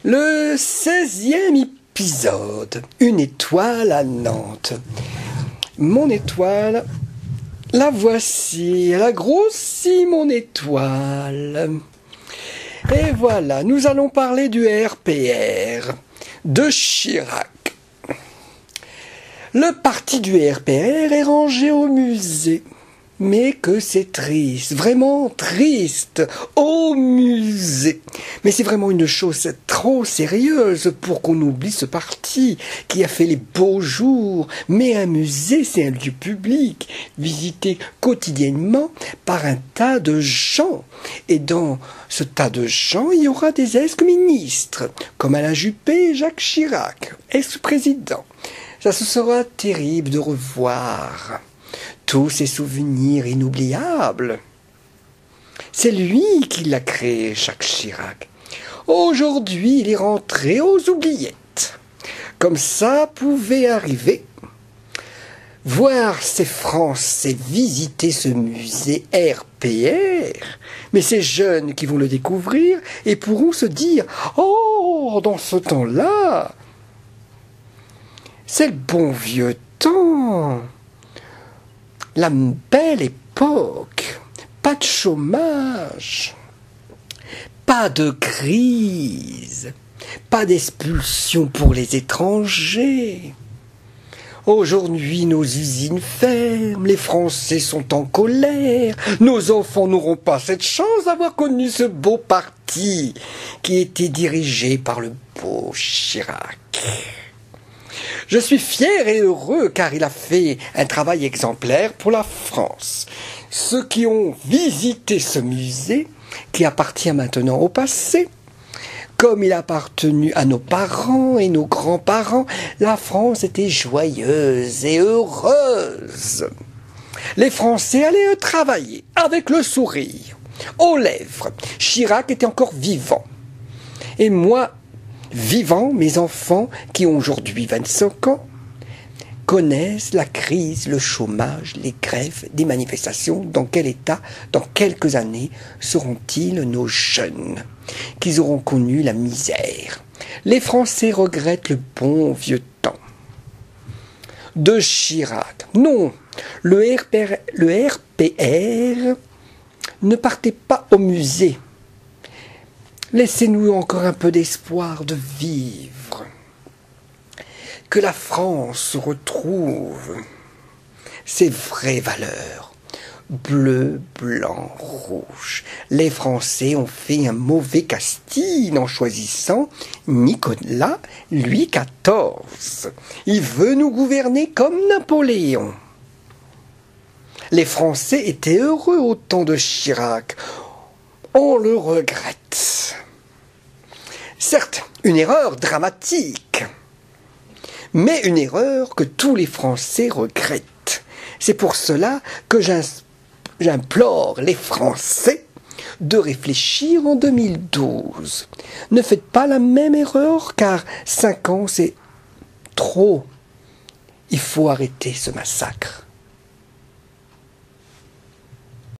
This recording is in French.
Le 16e épisode, une étoile à Nantes. Mon étoile, la voici, elle a grossi mon étoile. Et voilà, nous allons parler du RPR, de Chirac. Le parti du RPR est rangé au musée. Mais que c'est triste, vraiment triste, au musée. Mais c'est vraiment une chose trop sérieuse pour qu'on oublie ce parti qui a fait les beaux jours. Mais un musée, c'est un lieu public, visité quotidiennement par un tas de gens. Et dans ce tas de gens, il y aura des ex-ministres, comme Alain Juppé et Jacques Chirac, ex-président. Ça, ce sera terrible de revoir tous ces souvenirs inoubliables. C'est lui qui l'a créé, Jacques Chirac. Aujourd'hui, il est rentré aux oubliettes. Comme ça pouvait arriver. Voir ces Français visiter ce musée RPR, mais ces jeunes qui vont le découvrir et pourront se dire « Oh, dans ce temps-là, c'est le bon vieux temps !» La belle époque, pas de chômage, pas de crise, pas d'expulsion pour les étrangers. Aujourd'hui, nos usines ferment, les Français sont en colère, nos enfants n'auront pas cette chance d'avoir connu ce beau parti qui était dirigé par le beau Chirac. Je suis fier et heureux car il a fait un travail exemplaire pour la France. Ceux qui ont visité ce musée, qui appartient maintenant au passé, comme il a appartenu à nos parents et nos grands-parents, la France était joyeuse et heureuse. Les Français allaient travailler avec le sourire, aux lèvres. Chirac était encore vivant. Et moi, vivant, mes enfants, qui ont aujourd'hui 25 ans, connaissent la crise, le chômage, les grèves, des manifestations. Dans quel état, dans quelques années, seront-ils nos jeunes, qui auront connu la misère? Les Français regrettent le bon vieux temps de Chirac. Non, le RPR ne partait pas au musée. Laissez-nous encore un peu d'espoir de vivre. Que la France retrouve ses vraies valeurs. Bleu, blanc, rouge. Les Français ont fait un mauvais casting en choisissant Nicolas Louis XIV. Il veut nous gouverner comme Napoléon. Les Français étaient heureux au temps de Chirac. On le regrette. Certes, une erreur dramatique, mais une erreur que tous les Français regrettent. C'est pour cela que j'implore les Français de réfléchir en 2012. Ne faites pas la même erreur, car 5 ans, c'est trop. Il faut arrêter ce massacre.